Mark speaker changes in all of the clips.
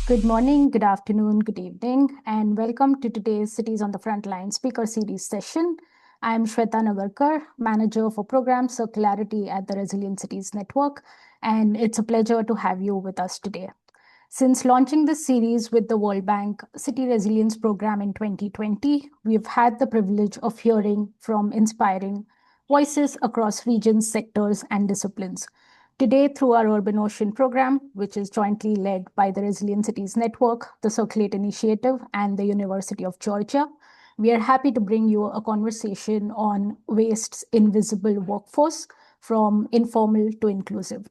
Speaker 1: Good morning, good afternoon, good evening, and welcome to today's Cities on the Frontline speaker series session. I'm Shweta Nagarkar, Manager for Program Circularity at the Resilient Cities Network, and it's a pleasure to have you with us today. Since launching this series with the World Bank City Resilience Program in 2020, we've had the privilege of hearing from inspiring voices across regions, sectors, and disciplines. Today, through our Urban Ocean program, which is jointly led by the Resilient Cities Network, the Circulate Initiative, and the University of Georgia, we are happy to bring you a conversation on waste's invisible workforce, from informal to inclusive.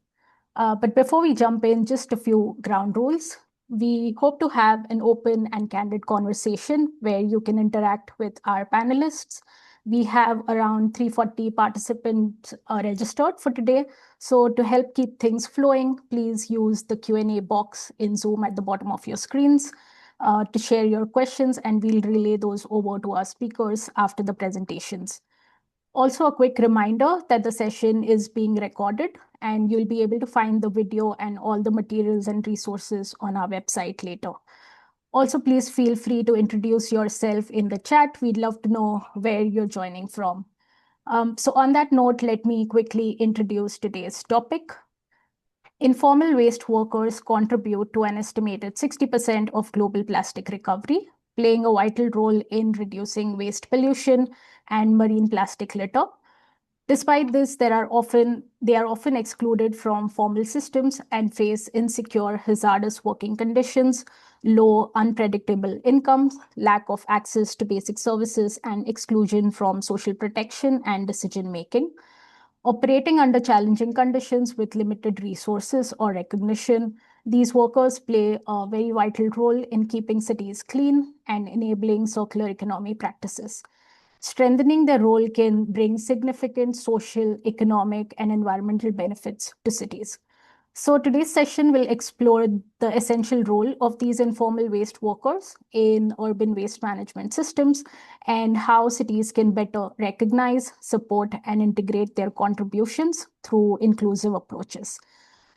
Speaker 1: But before we jump in, just a few ground rules. We hope to have an open and candid conversation where you can interact with our panelists. We have around 340 participants registered for today. So to help keep things flowing, please use the Q&A box in Zoom at the bottom of your screens to share your questions, and we'll relay those over to our speakers after the presentations. Also, a quick reminder that the session is being recorded, and you'll be able to find the video and all the materials and resources on our website later. Also, please feel free to introduce yourself in the chat. We'd love to know where you're joining from. So on that note, let me quickly introduce today's topic. Informal waste workers contribute to an estimated 60% of global plastic recovery, playing a vital role in reducing waste pollution and marine plastic litter. Despite this, they are often excluded from formal systems and face insecure, hazardous working conditions, low, unpredictable incomes, lack of access to basic services, and exclusion from social protection and decision-making. Operating under challenging conditions with limited resources or recognition, these workers play a very vital role in keeping cities clean and enabling circular economy practices. Strengthening their role can bring significant social, economic, and environmental benefits to cities. So today's session will explore the essential role of these informal waste workers in urban waste management systems and how cities can better recognize, support, and integrate their contributions through inclusive approaches.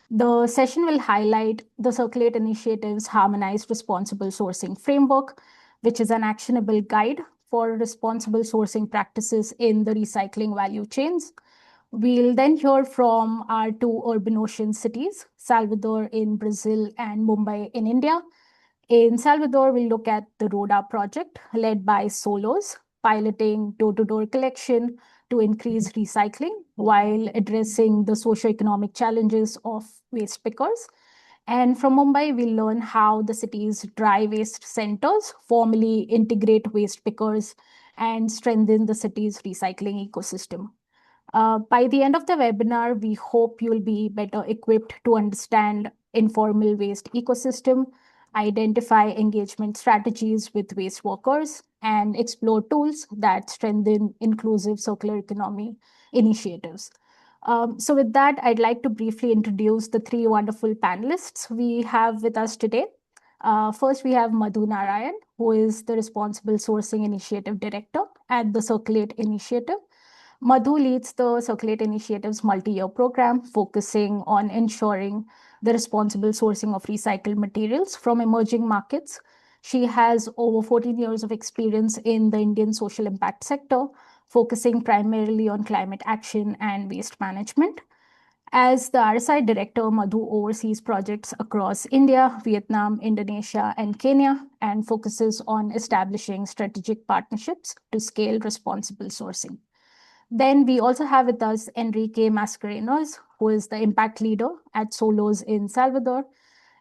Speaker 1: The session will highlight the Circulate Initiative's Harmonized Responsible Sourcing Framework, which is an actionable guide for responsible sourcing practices in the recycling value chains. We'll then hear from our two urban ocean cities, Salvador in Brazil and Mumbai in India. In Salvador, we'll look at the RODA project led by Solos, piloting door-to-door collection to increase recycling while addressing the socioeconomic challenges of waste pickers. And from Mumbai, we'll learn how the city's dry waste centers formally integrate waste pickers and strengthen the city's recycling ecosystem. By the end of the webinar, we hope you'll be better equipped to understand informal waste ecosystem, identify engagement strategies with waste workers, and explore tools that strengthen inclusive circular economy initiatives. So with that, I'd like to briefly introduce the three wonderful panelists we have with us today. First, we have Madhu Narayan, who is the Responsible Sourcing Initiative Director at the Circulate Initiative. Madhu leads the Circulate Initiative's multi-year program, focusing on ensuring the responsible sourcing of recycled materials from emerging markets. She has over 14 years of experience in the Indian social impact sector, focusing primarily on climate action and waste management. As the RSI director, Madhu oversees projects across India, Vietnam, Indonesia, and Kenya, and focuses on establishing strategic partnerships to scale responsible sourcing. Then we also have with us Henrique Mascarenhas, who is the impact leader at Solos in Salvador.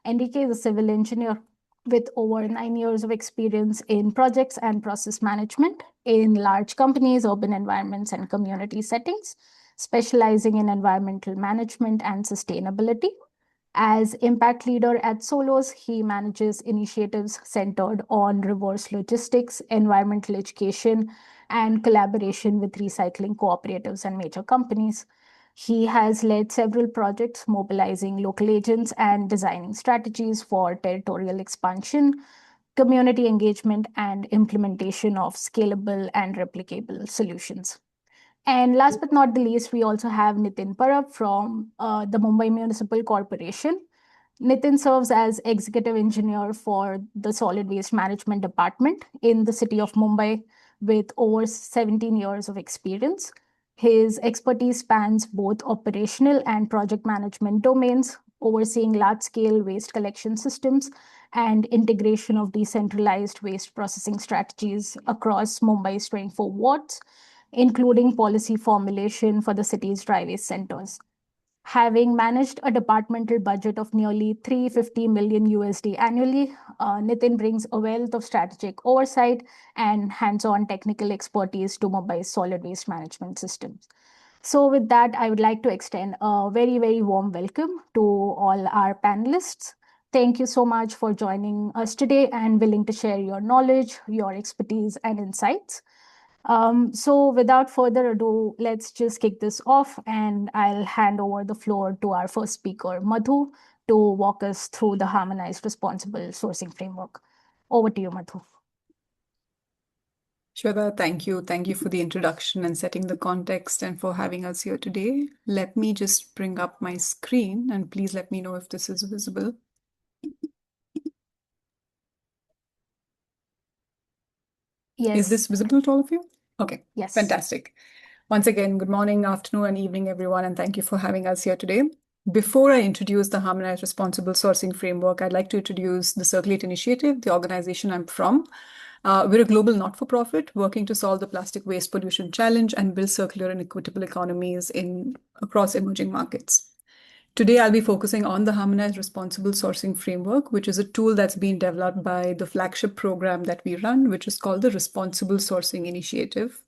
Speaker 1: Henrique is a civil engineer with over 9 years of experience in projects and process management in large companies, urban environments, and community settings, specializing in environmental management and sustainability. As impact leader at Solos, he manages initiatives centered on reverse logistics, environmental education, and collaboration with recycling cooperatives and major companies. He has led several projects mobilizing local agents and designing strategies for territorial expansion, community engagement, and implementation of scalable and replicable solutions. And last but not the least, we also have Nitin Parab from the Mumbai Municipal Corporation. Nitin serves as executive engineer for the solid waste management department in the city of Mumbai with over 17 years of experience. His expertise spans both operational and project management domains, overseeing large scale waste collection systems and integration of decentralized waste processing strategies across Mumbai's 24 wards, including policy formulation for the city's dry waste centers. Having managed a departmental budget of nearly 350 million USD annually, Nitin brings a wealth of strategic oversight and hands-on technical expertise to Mumbai's solid waste management systems. So with that, I would like to extend a very, very warm welcome to all our panelists. Thank you so much for joining us today and willing to share your knowledge, your expertise, and insights. So without further ado, let's just kick this off and I'll hand over the floor to our first speaker, Madhu, to walk us through the harmonized responsible sourcing framework. Over to you, Madhu.
Speaker 2: Shweta, thank you. Thank you for the introduction and setting the context and for having us here today. Let me just bring up my screen and please let me know if this is visible.
Speaker 1: Yes.
Speaker 2: Is this visible to all of you? Okay.
Speaker 1: Yes.
Speaker 2: Fantastic. Once again, good morning, afternoon, and evening, everyone, and thank you for having us here today. Before I introduce the Harmonized Responsible Sourcing Framework, I'd like to introduce the Circulate Initiative, the organization I'm from. We're a global not-for-profit working to solve the plastic waste pollution challenge and build circular and equitable economies across emerging markets. Today, I'll be focusing on the Harmonized Responsible Sourcing Framework, which is a tool that's been developed by the flagship program that we run, which is called the Responsible Sourcing Initiative.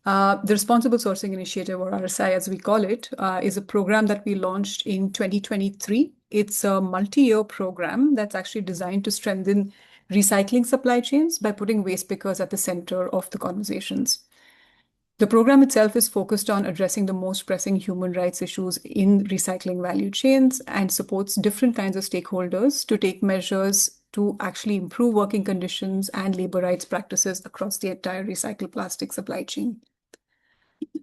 Speaker 2: The Responsible Sourcing Initiative, or RSI as we call it, is a program that we launched in 2023. It's a multi-year program that's actually designed to strengthen recycling supply chains by putting waste pickers at the center of the conversations. The program itself is focused on addressing the most pressing human rights issues in recycling value chains and supports different kinds of stakeholders to take measures to actually improve working conditions and labor rights practices across the entire recycled plastic supply chain.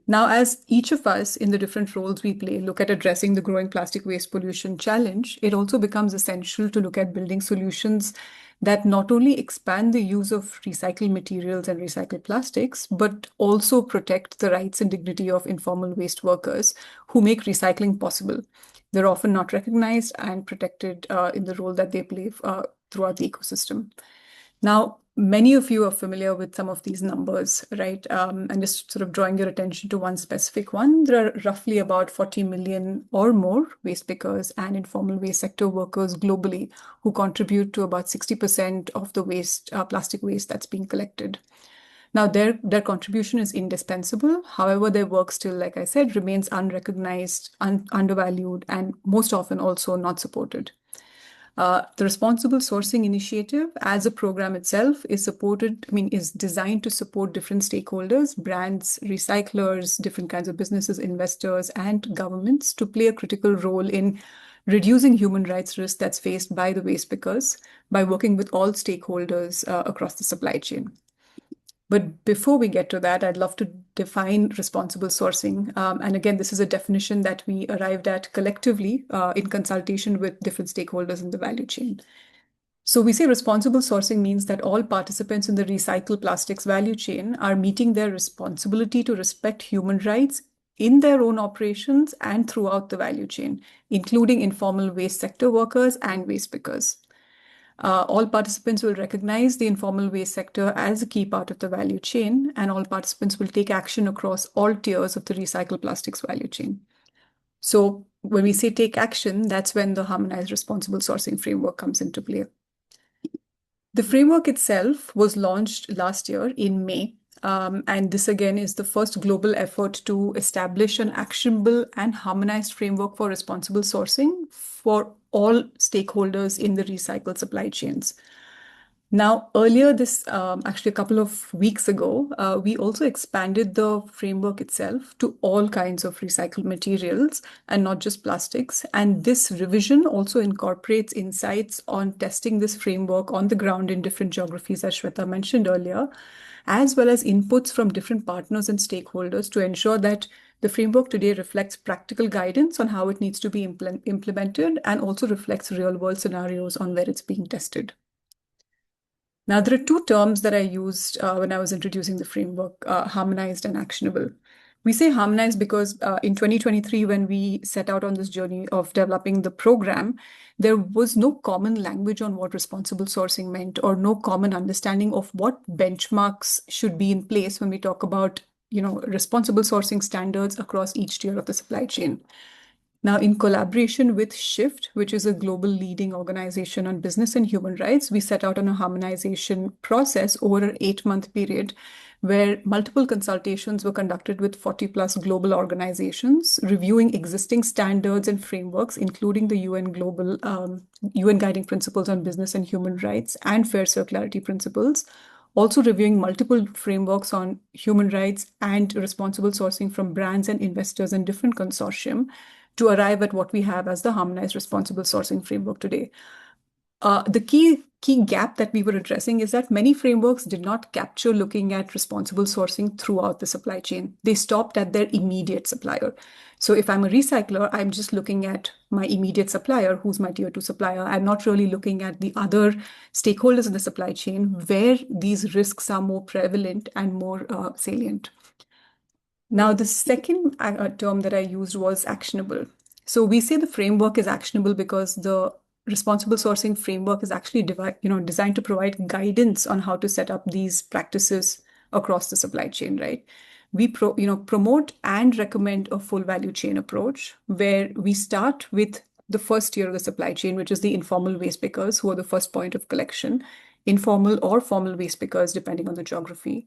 Speaker 2: Now, as each of us in the different roles we play look at addressing the growing plastic waste pollution challenge, it also becomes essential to look at building solutions that not only expand the use of recycled materials and recycled plastics, but also protect the rights and dignity of informal waste workers who make recycling possible. They're often not recognized and protected in the role that they play throughout the ecosystem. Now, many of you are familiar with some of these numbers, right? And just sort of drawing your attention to one specific one, there are roughly about 40 million or more waste pickers and informal waste sector workers globally who contribute to about 60% of the waste, plastic waste that's being collected. Now, their contribution is indispensable. However, their work still, like I said, remains unrecognized, undervalued, and most often also not supported. The Responsible Sourcing Initiative as a program itself is designed to support different stakeholders, brands, recyclers, different kinds of businesses, investors, and governments to play a critical role in reducing human rights risk that's faced by the waste pickers by working with all stakeholders across the supply chain. But before we get to that, I'd love to define responsible sourcing. And again, this is a definition that we arrived at collectively in consultation with different stakeholders in the value chain. So we say responsible sourcing means that all participants in the recycled plastics value chain are meeting their responsibility to respect human rights in their own operations and throughout the value chain, including informal waste sector workers and waste pickers. All participants will recognize the informal waste sector as a key part of the value chain, and all participants will take action across all tiers of the recycled plastics value chain. So when we say take action, that's when the Harmonized Responsible Sourcing Framework comes into play. The framework itself was launched last year in May. And this again is the first global effort to establish an actionable and harmonized framework for responsible sourcing for all stakeholders in the recycled supply chains. Now, earlier actually a couple of weeks ago, we also expanded the framework itself to all kinds of recycled materials and not just plastics. And this revision also incorporates insights on testing this framework on the ground in different geographies, as Shweta mentioned earlier, as well as inputs from different partners and stakeholders to ensure that the framework today reflects practical guidance on how it needs to be implemented and also reflects real-world scenarios on where it's being tested. Now, there are two terms that I used when I was introducing the framework, harmonized and actionable. We say harmonized because in 2023, when we set out on this journey of developing the program, there was no common language on what responsible sourcing meant or no common understanding of what benchmarks should be in place when we talk about, responsible sourcing standards across each tier of the supply chain. Now, in collaboration with Shift, which is a global leading organization on business and human rights, we set out on a harmonization process over an 8-month period where multiple consultations were conducted with 40 plus global organizations, reviewing existing standards and frameworks, including the UN Guiding Principles on Business and Human Rights and Fair Circularity Principles, also reviewing multiple frameworks on human rights and responsible sourcing from brands and investors in different consortium to arrive at what we have as the harmonized responsible sourcing framework today. The key gap that we were addressing is that many frameworks did not capture looking at responsible sourcing throughout the supply chain. They stopped at their immediate supplier. So if I'm a recycler, I'm just looking at my immediate supplier, who's my tier 2 supplier. I'm not really looking at the other stakeholders in the supply chain where these risks are more prevalent and more salient. Now, the second term that I used was actionable. So we say the framework is actionable because the responsible sourcing framework is actually designed to provide guidance on how to set up these practices across the supply chain, right? We promote and recommend a full value chain approach where we start with the first tier of the supply chain, which is the informal waste pickers, who are the first point of collection, informal or formal waste pickers, depending on the geography.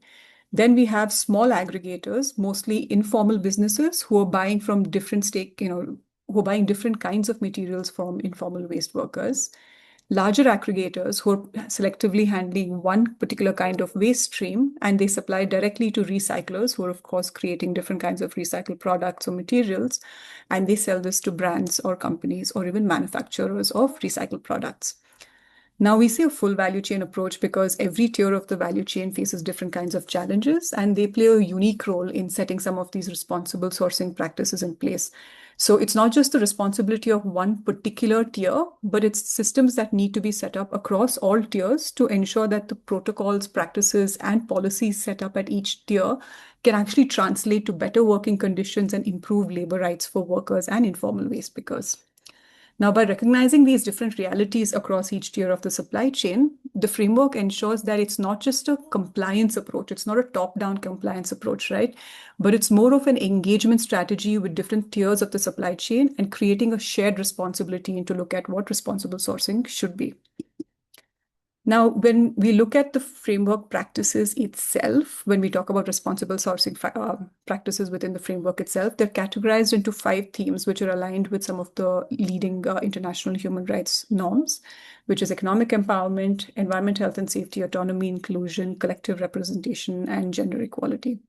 Speaker 2: Then we have small aggregators, mostly informal businesses who are buying from different who are buying different kinds of materials from informal waste workers. Larger aggregators who are selectively handling one particular kind of waste stream, and they supply directly to recyclers who are, of course, creating different kinds of recycled products or materials, and they sell this to brands or companies or even manufacturers of recycled products. Now, we see a full value chain approach because every tier of the value chain faces different kinds of challenges, and they play a unique role in setting some of these responsible sourcing practices in place. So it's not just the responsibility of one particular tier, but it's systems that need to be set up across all tiers to ensure that the protocols, practices, and policies set up at each tier can actually translate to better working conditions and improve labor rights for workers and informal waste pickers. Now, by recognizing these different realities across each tier of the supply chain, the framework ensures that it's not just a compliance approach. It's not a top-down compliance approach, right? But it's more of an engagement strategy with different tiers of the supply chain and creating a shared responsibility to look at what responsible sourcing should be. Now, when we look at the framework practices itself, when we talk about responsible sourcing practices within the framework itself, they're categorized into 5 themes, which are aligned with some of the leading international human rights norms, which is economic empowerment, environment, health and safety, autonomy, inclusion, collective representation, and gender equality.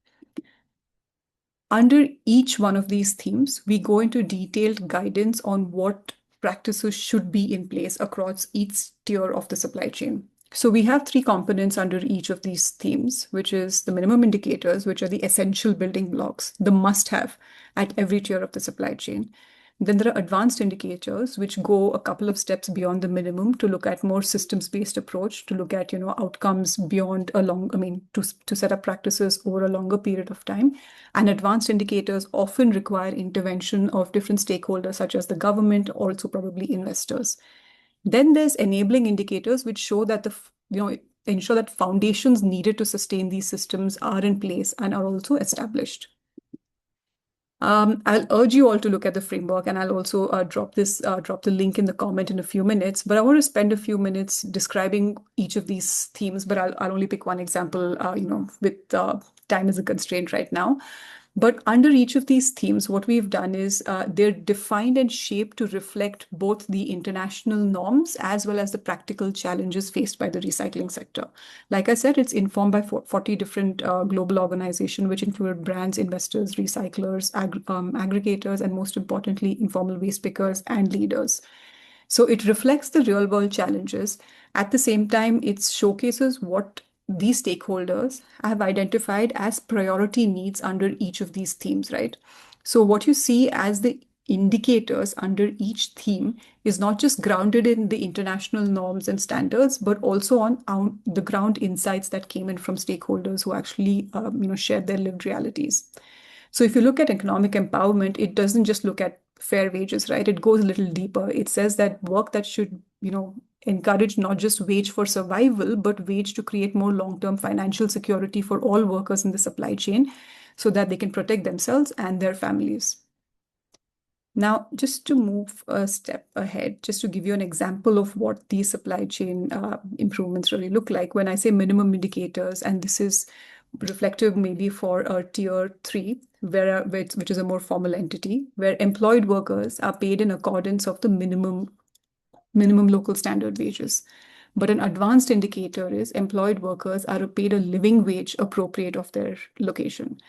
Speaker 2: Under each one of these themes, we go into detailed guidance on what practices should be in place across each tier of the supply chain. So we have 3 components under each of these themes, which is the minimum indicators, which are the essential building blocks, the must-have at every tier of the supply chain. Then there are advanced indicators, which go a couple of steps beyond the minimum to look at more systems-based approach, to look at, outcomes beyond to set up practices over a longer period of time. And advanced indicators often require intervention of different stakeholders, such as the government, also probably investors. Then there's enabling indicators, which show that ensure that foundations needed to sustain these systems are in place and are also established. I'll urge you all to look at the framework, and I'll also drop the link in the comment in a few minutes. But I want to spend a few minutes describing each of these themes, but I'll only pick one example, with time as a constraint right now. But under each of these themes, what we've done is they're defined and shaped to reflect both the international norms as well as the practical challenges faced by the recycling sector. Like I said, it's informed by 40 different global organizations, which include brands, investors, recyclers, aggregators, and most importantly, informal waste pickers and leaders. So it reflects the real world challenges. At the same time, it showcases what these stakeholders have identified as priority needs under each of these themes, right? So what you see as the indicators under each theme is not just grounded in the international norms and standards, but also on the ground insights that came in from stakeholders who actually, shared their lived realities. So if you look at economic empowerment, it doesn't just look at fair wages, right? It goes a little deeper. It says that work that should, encourage not just wage for survival, but wage to create more long-term financial security for all workers in the supply chain so that they can protect themselves and their families. Now, just to move a step ahead, just to give you an example of what these supply chain improvements really look like, when I say minimum indicators, and this is reflective maybe for a tier 3, which is a more formal entity, where employed workers are paid in accordance of the minimum local standard wages. But an advanced indicator is employed workers are paid a living wage appropriate of their location.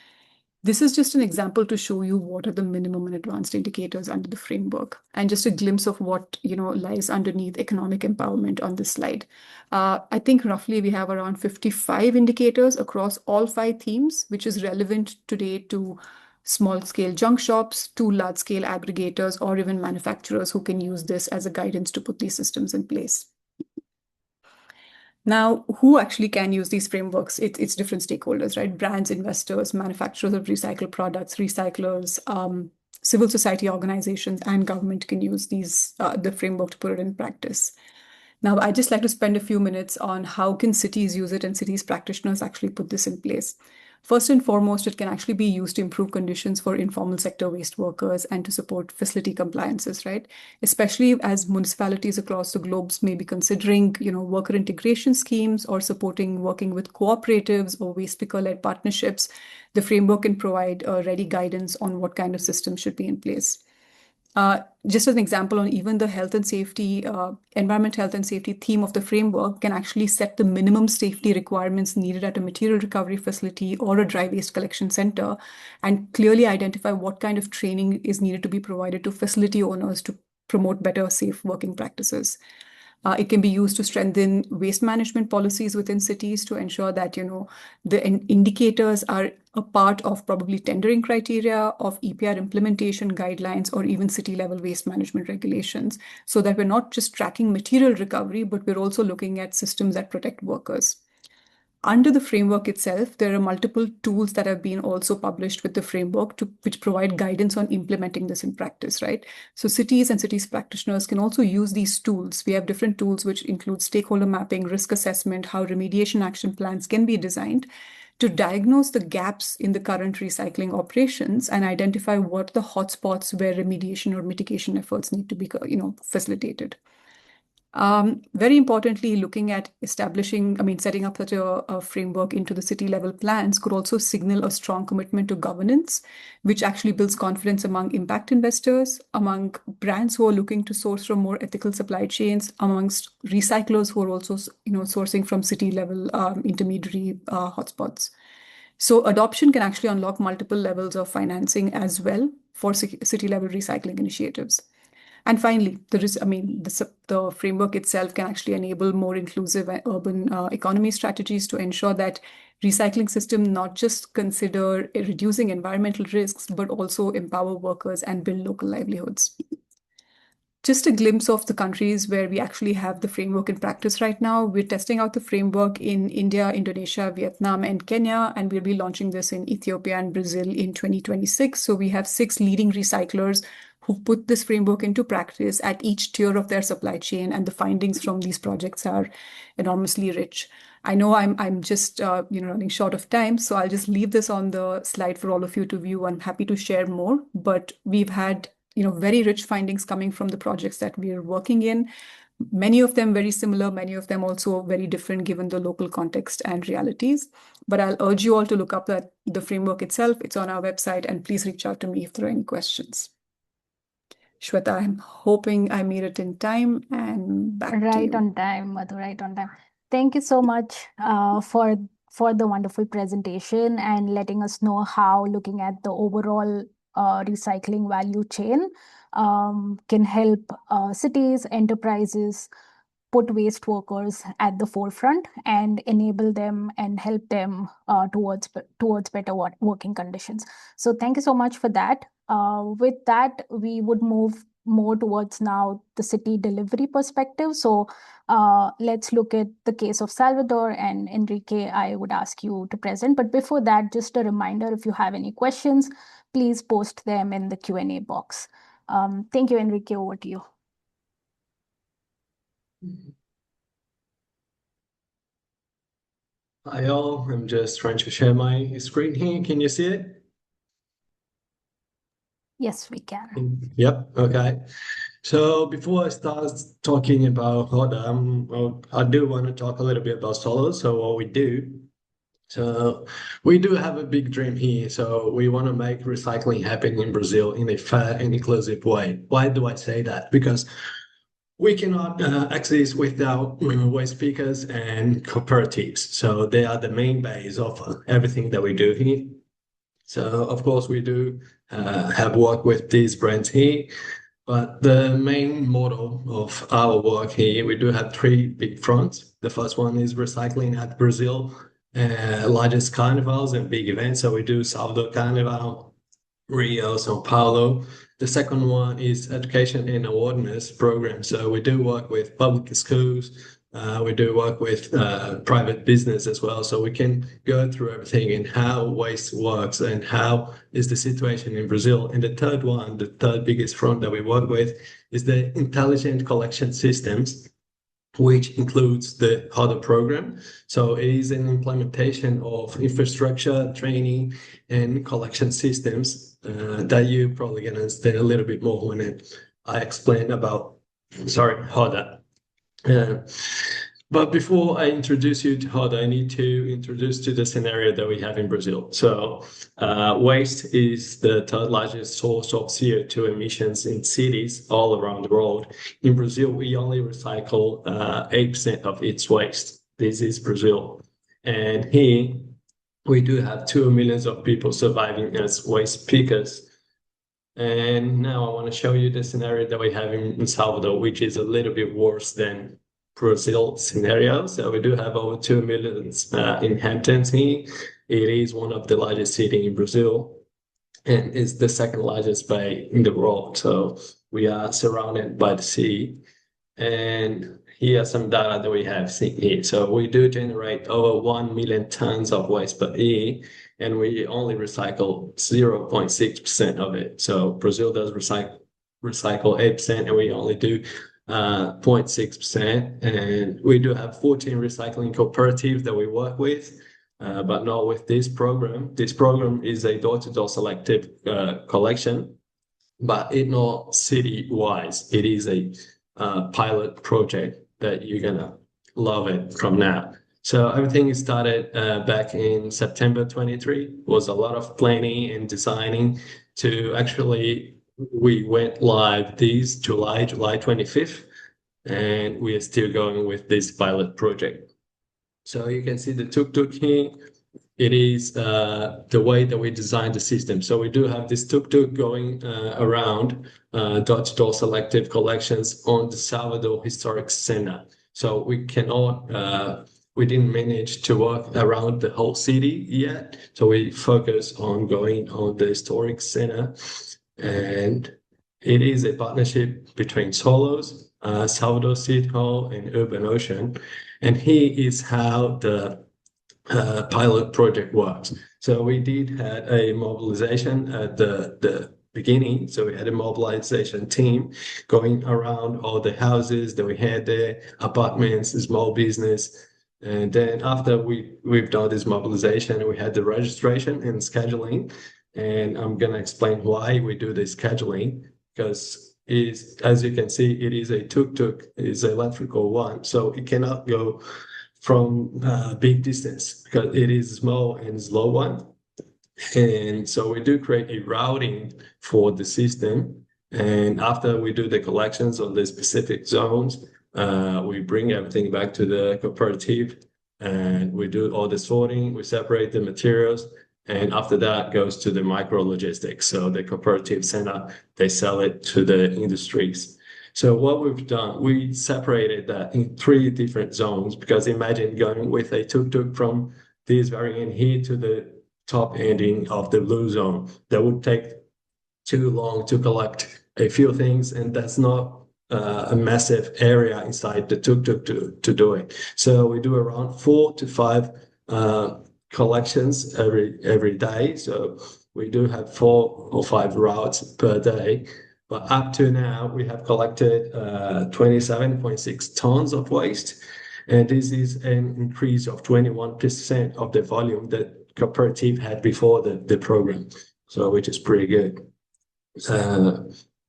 Speaker 2: This is just an example to show you what are the minimum and advanced indicators under the framework, and just a glimpse of what lies underneath economic empowerment on this slide. I think roughly we have around 55 indicators across all 5 themes, which is relevant today to small-scale junk shops, to large-scale aggregators, or even manufacturers who can use this as a guidance to put these systems in place. Now, who actually can use these frameworks? It's different stakeholders, right? Brands, investors, manufacturers of recycled products, recyclers, civil society organizations, and government can use the framework to put it in practice. Now, I'd just like to spend a few minutes on how can cities use it and cities practitioners actually put this in place. First and foremost, it can actually be used to improve conditions for informal sector waste workers and to support facility compliances, right? Especially as municipalities across the globe may be considering, worker integration schemes or working with cooperatives or waste picker-led partnerships. The framework can provide ready guidance on what kind of systems should be in place. Just as an example, on even the health and safety, environment, health and safety theme of the framework can actually set the minimum safety requirements needed at a material recovery facility or a dry waste collection center, and clearly identify what kind of training is needed to be provided to facility owners to promote better, safe working practices. It can be used to strengthen waste management policies within cities to ensure that, the indicators are a part of probably tendering criteria of EPR implementation guidelines or even city level waste management regulations, so that we're not just tracking material recovery, but we're also looking at systems that protect workers. Under the framework itself, there are multiple tools that have been also published with the framework which provide guidance on implementing this in practice, right? So cities and cities practitioners can also use these tools. We have different tools which include stakeholder mapping, risk assessment, how remediation action plans can be designed to diagnose the gaps in the current recycling operations and identify what the hotspots where remediation or mitigation efforts need to be, facilitated. Very importantly, looking at setting up such a framework into the city level plans could also signal a strong commitment to governance, which actually builds confidence among impact investors, among brands who are looking to source from more ethical supply chains, amongst recyclers who are also, sourcing from city level intermediary hotspots. So adoption can actually unlock multiple levels of financing as well for city level recycling initiatives. And finally, the framework itself can actually enable more inclusive urban economy strategies to ensure that recycling system not just consider reducing environmental risks, but also empower workers and build local livelihoods. Just a glimpse of the countries where we actually have the framework in practice right now. We're testing out the framework in India, Indonesia, Vietnam, and Kenya, and we'll be launching this in Ethiopia and Brazil in 2026. So we have 6 leading recyclers who put this framework into practice at each tier of their supply chain, and the findings from these projects are enormously rich. I know I'm just running short of time, so I'll just leave this on the slide for all of you to view. I'm happy to share more, but we've had very rich findings coming from the projects that we are working in. Many of them very similar, many of them also very different given the local context and realities. But I'll urge you all to look up the framework itself. It's on our website, and please reach out to me if there are any questions. Shweta, I'm hoping I made it in time, and back to you.
Speaker 1: Right on time, Madhu, right on time. Thank you so much for the wonderful presentation and letting us know how looking at the overall recycling value chain can help cities, enterprises put waste workers at the forefront and enable them and help them towards better working conditions. So thank you so much for that. With that, we would move more towards now the city delivery perspective. So let's look at the case of Salvador, and Henrique, I would ask you to present. But before that, just a reminder, if you have any questions, please post them in the Q&A box. Thank you, Henrique, over to you.
Speaker 3: Hi all, I'm just trying to share my screen here. Can you see it?
Speaker 1: Yes, we can.
Speaker 3: Yep, okay. So before I start talking about RODA, I do want to talk a little bit about Solo. So what we do. So we do have a big dream here. So we want to make recycling happen in Brazil in a fair and inclusive way. Why do I say that? Because we cannot exist without waste pickers and cooperatives. So they are the main base of everything that we do here. So of course we do have worked with these brands here, but the main model of our work here, we do have three big fronts. The first one is recycling at Brazil, largest carnivals and big events. So we do Salvador Carnival, Rio, São Paulo. The second one is education and awareness program. So we do work with public schools. We do work with private business as well. So we can go through everything and how waste works and how is the situation in Brazil. And the third one, the third biggest front that we work with is the intelligent collection systems, which includes the RODA program. So it is an implementation of infrastructure, training, and collection systems that you probably can understand a little bit more when I explain about, RODA. But before I introduce you to RODA, I need to introduce to the scenario that we have in Brazil. So waste is the third largest source of CO2 emissions in cities all around the world. In Brazil, we only recycle 8% of its waste. This is Brazil. And here, we do have 2 million of people surviving as waste pickers. And now I want to show you the scenario that we have in Salvador, which is a little bit worse than Brazil scenario. So we do have over 2 million inhabitants here. It is one of the largest cities in Brazil and is the second largest bay in the world. So we are surrounded by the sea. And here are some data that we have seen here. So we do generate over 1 million tons of waste per year, and we only recycle 0.6% of it. So Brazil does recycle 8%, and we only do 0.6%. And we do have 14 recycling cooperatives that we work with, but not with this program. This program is a door-to-door selective collection, but it's not city-wise. It is a pilot project that you're gonna love it from now. So everything started back in September 23. Was a lot of planning and designing to actually, we went live this July 25th, and we are still going with this pilot project. So you can see the tuk-tuk here. It is the way that we designed the system. So we do have this tuk-tuk going around door-to-door selective collections on the Salvador Historic Center. So we cannot, we didn't manage to work around the whole city yet. So we focus on going on the historic center. And it is a partnership between Solos, Salvador City Hall, and Urban Ocean. And here is how the pilot project works. So we did had a mobilization at the beginning. So we had a mobilization team going around all the houses that we had there, apartments, small business. And then after we've done this mobilization, we had the registration and scheduling. And I'm gonna explain why we do the scheduling, because as you can see, it is a tuk-tuk, it is an electrical one. So it cannot go from big distance because it is small and slow one. And so we do create a routing for the system. And after we do the collections on the specific zones, we bring everything back to the cooperative and we do all the sorting, we separate the materials. And after that goes to the micro logistics. So the cooperative center, they sell it to the industries. So what we've done, we separated that in 3 different zones, because imagine going with a tuk-tuk from this very end here to the top ending of the blue zone. That would take too long to collect a few things, and that's not a massive area inside the tuk-tuk to do it. So we do around 4 to 5 collections every day. So we do have 4 or 5 routes per day. But up to now, we have collected 27.6 tons of waste. And this is an increase of 21% of the volume that cooperative had before the program. So which is pretty good.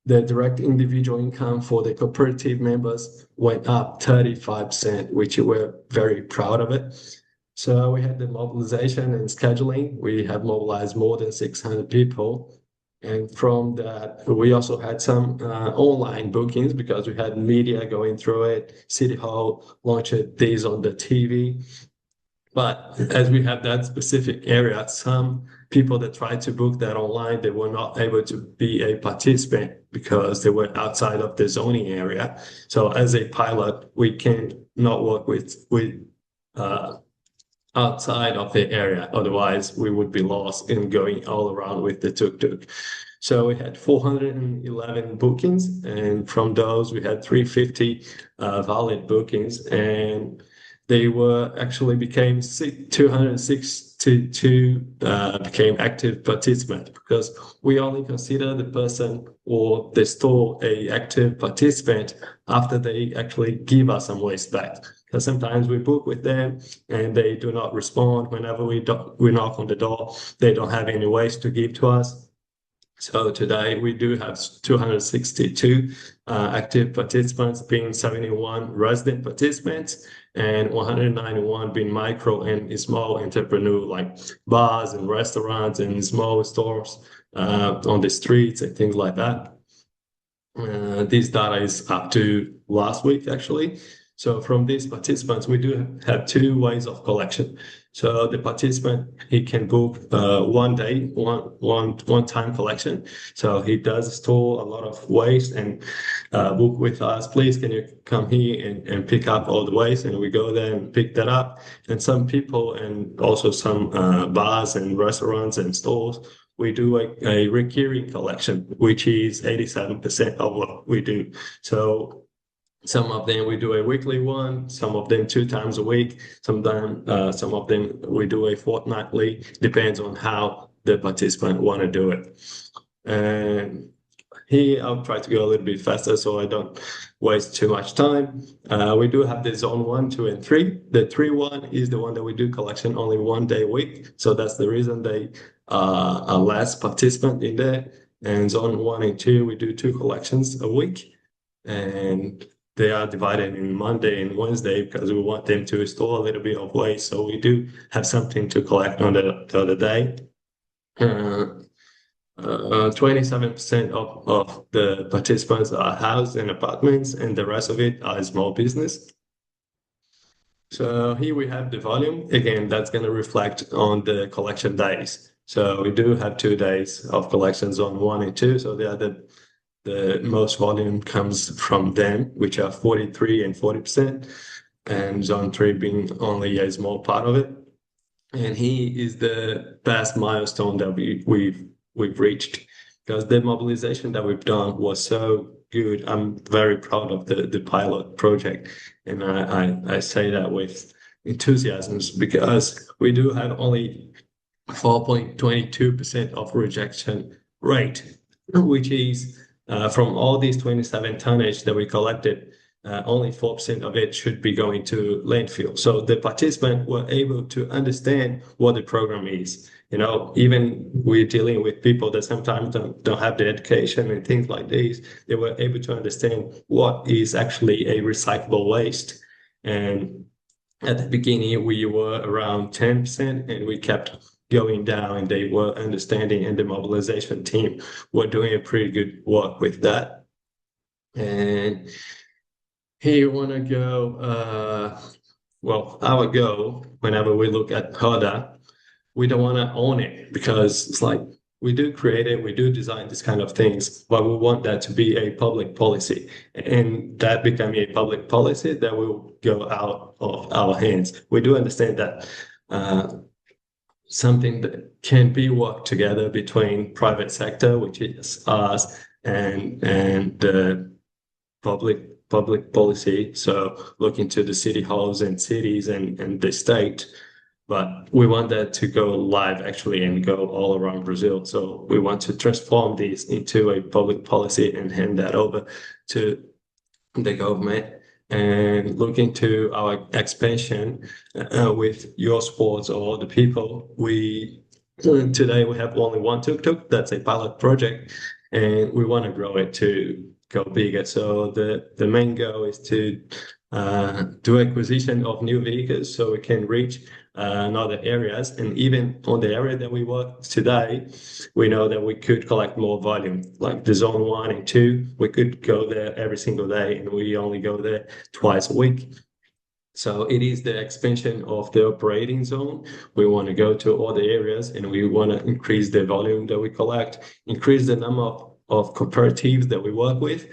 Speaker 3: The direct individual income for the cooperative members went up 35%, which we're very proud of it. So we had the mobilization and scheduling. We have mobilized more than 600 people. And from that, we also had some online bookings, because we had media going through it. City Hall launched these on the TV. But as we have that specific area, some people that tried to book that online, they were not able to be a participant because they were outside of the zoning area. So as a pilot, we can not work with outside of the area. Otherwise, we would be lost in going all around with the tuk-tuk. So we had 411 bookings, and from those, we had 350 valid bookings, and they were actually became 262 became active participants, because we only consider the person or the store a active participant after they actually give us some waste back. Because sometimes we book with them and they do not respond. Whenever we knock on the door, they don't have any waste to give to us. So today we do have 262 active participants, being 71 resident participants, and 191 being micro and small entrepreneur, like bars and restaurants and small stores on the streets and things like that. This data is up to last week, actually. So from these participants, we do have 2 ways of collection. So the participant, he can book one day, one time collection. So he does store a lot of waste and book with us. Please, can you come here and pick up all the waste? And we go there and pick that up. And some people, and also some bars and restaurants and stores, we do a recurring collection, which is 87% of what we do. So some of them we do a weekly one, some of them 2 times a week, some of them we do a fortnightly, depends on how the participant want to do it. And here I'll try to go a little bit faster so I don't waste too much time. We do have the zone 1, 2, and 3. The 3 one is the one that we do collection only 1 day a week. So that's the reason they are less participant in there. And zone 1 and 2, we do 2 collections a week. And they are divided in Monday and Wednesday because we want them to store a little bit of waste. So we do have something to collect on the other day. 27% of the participants are housed in apartments, and the rest of it are small business. So here we have the volume. Again, that's going to reflect on the collection days. So we do have 2 days of collections on 1 and 2. So they are the most volume comes from them, which are 43 and 40%, and zone 3 being only a small part of it. And he is the best milestone that we've reached, because the mobilization that we've done was so good. I'm very proud of the pilot project, and I say that with enthusiasm, because we do have only 4.22% of rejection rate, which is from all these 27 tonnage that we collected, only 4% of it should be going to landfill. So the participants were able to understand what the program is. You know, even we're dealing with people that sometimes don't have the education and things like this. They were able to understand what is actually a recyclable waste. And at the beginning, we were around 10%, and we kept going down, and they were understanding, and the mobilization team were doing a pretty good work with that. And here you want to go, our goal, whenever we look at RODA, we don't want to own it, because it's like we do create it, we do design this kind of things, but we want that to be a public policy. And that becoming a public policy that will go out of our hands. We do understand that something that can be worked together between private sector, which is us, and the public policy. So looking to the city halls and cities and the state. But we want that to go live actually and go all around Brazil. So we want to transform this into a public policy and hand that over to the government and look into our expansion with your sports or the people. Today we have only one tuk-tuk. That's a pilot project, and we want to grow it to go bigger. So the main goal is to do acquisition of new vehicles so we can reach other areas. And even on the area that we work today, we know that we could collect more volume, like the zone 1 and 2. We could go there every single day, and we only go there twice a week. So it is the expansion of the operating zone. We want to go to all the areas, and we want to increase the volume that we collect, increase the number of cooperatives that we work with.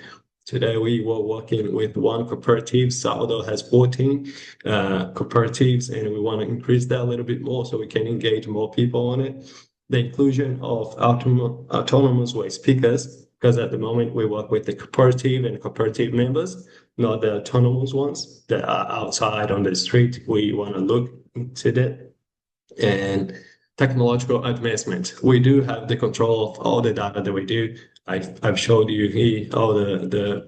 Speaker 3: Today, we were working with one cooperative. Salvador has 14 cooperatives, and we want to increase that a little bit more so we can engage more people on it. The inclusion of autonomous waste pickers, because at the moment we work with the cooperative and cooperative members, not the autonomous ones that are outside on the street. We want to look into that. And technological advancement. We do have the control of all the data that we do. I've showed you here all the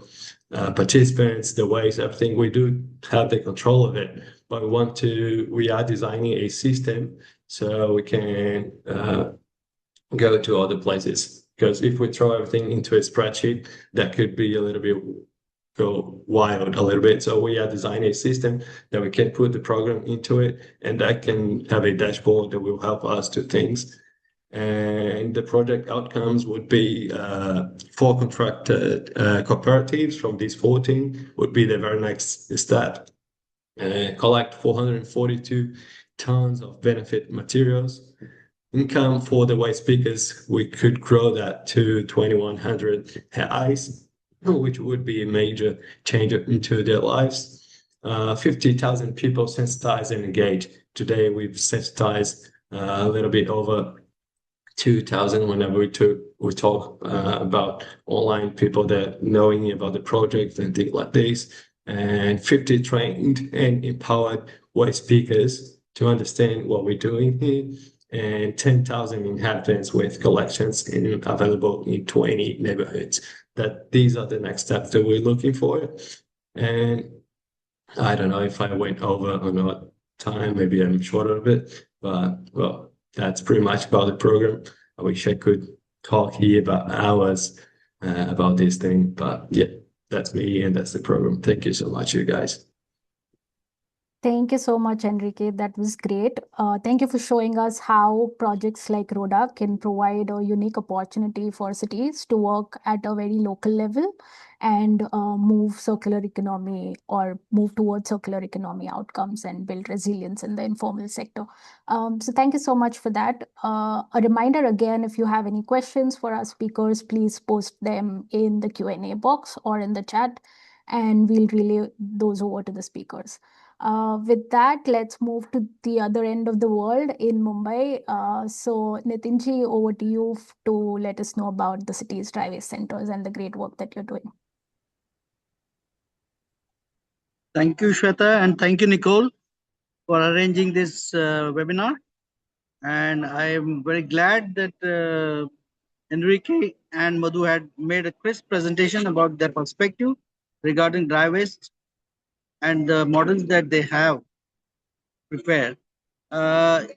Speaker 3: participants, the waste, everything. We do have the control of it, but we are designing a system so we can go to other places. Because if we throw everything into a spreadsheet, that could be a little bit go wild a little bit. So we are designing a system that we can put the program into it, and that can have a dashboard that will help us do things. And the project outcomes would be 4 contracted cooperatives from these 14 would be the very next step. Collect 442 tons of benefit materials. Income for the waste pickers, we could grow that to 2,100 reais, which would be a major change into their lives. 50,000 people sensitized and engaged. Today, we've sensitized a little bit over 2,000 whenever we talk about online people that knowing about the project and things like this, and 50 trained and empowered waste speakers to understand what we're doing here, and 10,000 inhabitants with collections available in 20 neighborhoods. That these are the next steps that we're looking for. And I don't know if I went over or not time, maybe I'm short a bit, but well, that's pretty much about the program. I wish I could talk here about hours about this thing, but yeah, that's me and that's the program. Thank you so much, you guys.
Speaker 1: Thank you so much, Henrique. That was great. Thank you for showing us how projects like RODA can provide a unique opportunity for cities to work at a very local level and move circular economy or move towards circular economy outcomes and build resilience in the informal sector. So thank you so much for that. A reminder again, if you have any questions for our speakers, please post them in the Q&A box or in the chat, and we'll relay those over to the speakers. With that, let's move to the other end of the world in Mumbai. So Nitinji, over to you to let us know about the city's dry waste centers and the great work that you're doing.
Speaker 4: Thank you, Shweta, and thank you, Nicole, for arranging this webinar. And I am very glad that Henrique and Madhu had made a crisp presentation about their perspective regarding dry waste and the models that they have prepared. As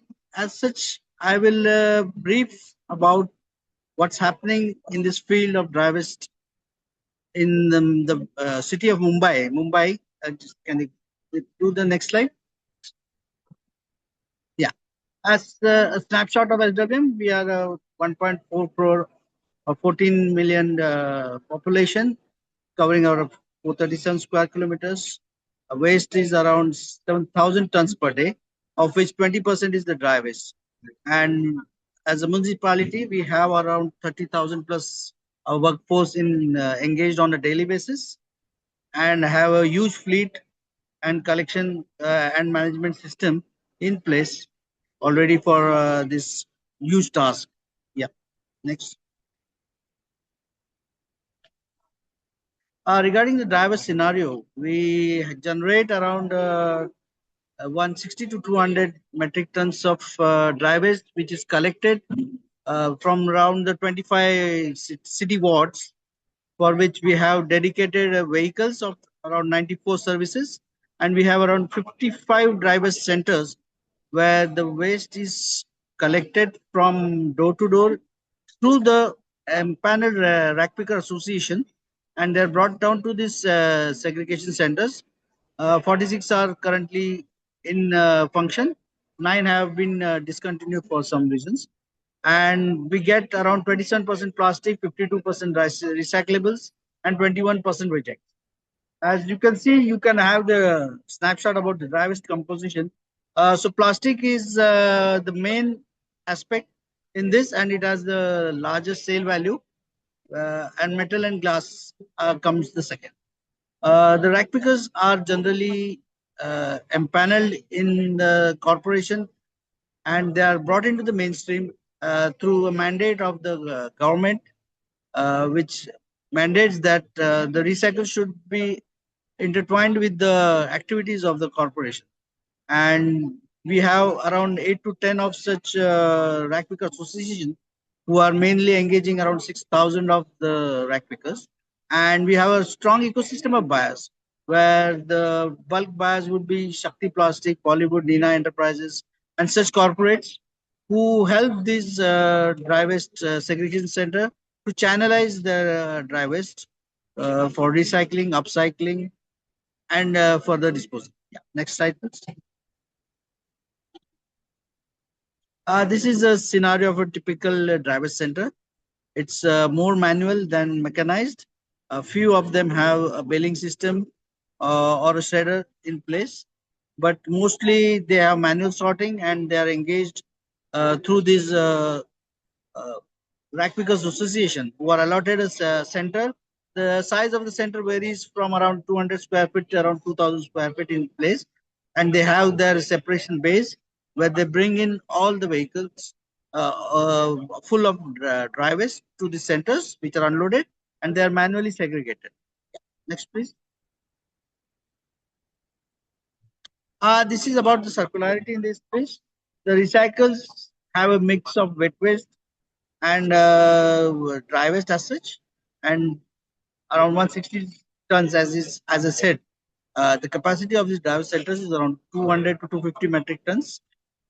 Speaker 4: such, I will brief about what's happening in this field of dry waste in the city of Mumbai. Can you do the next slide? Yeah. As a snapshot of SWM, we are a 1.4 crore or 14 million population, covering out of 437 square kilometers. Waste is around 7,000 tons per day, of which 20% is the dry waste. And as a municipality, we have around 30,000 plus workforce in engaged on a daily basis, and have a huge fleet and collection and management system in place already for this huge task. Yeah, next. Regarding the driver scenario, we generate around 160 to 200 metric tons of drivers, which is collected from around the 25 city wards, for which we have dedicated vehicles of around 94 services, and we have around 55 driver centers where the waste is collected from door to door through the panel rack picker association, and they're brought down to these segregation centers. 46 are currently in function. 9 have been discontinued for some reasons. And we get around 27% plastic, 52% recyclables, and 21% reject. As you can see, you can have the snapshot about the dry waste composition. So plastic is the main aspect in this, and it has the largest sale value. And metal and glass comes the second. The rack pickers are generally empaneled in the corporation, and they are brought into the mainstream through a mandate of the government, which mandates that the recycle should be intertwined with the activities of the corporation. And we have around 8 to 10 of such rack picker associations who are mainly engaging around 6,000 of the rack pickers. And we have a strong ecosystem of buyers, where the bulk buyers would be Shakti Plastic, Bollywood, Nina Enterprises, and such corporates who help this dry waste segregation center to channelize their dry waste for recycling, upcycling, and for the disposal. Yeah. Next slide, please. This is a scenario of a typical driver center. It's more manual than mechanized. A few of them have a baling system or a shredder in place, but mostly they have manual sorting, and they are engaged through this rack pickers association, who are allotted a center. The size of the center varies from around 200 square feet to around 2,000 square feet in place, and they have their separation bays where they bring in all the vehicles full of drivers to the centers, which are unloaded, and they are manually segregated. Next, please. This is about the circularity in this space. The recycles have a mix of wet waste and dry waste as such, and around 160 tons, as I said. The capacity of these dry waste centers is around 200 to 250 metric tons,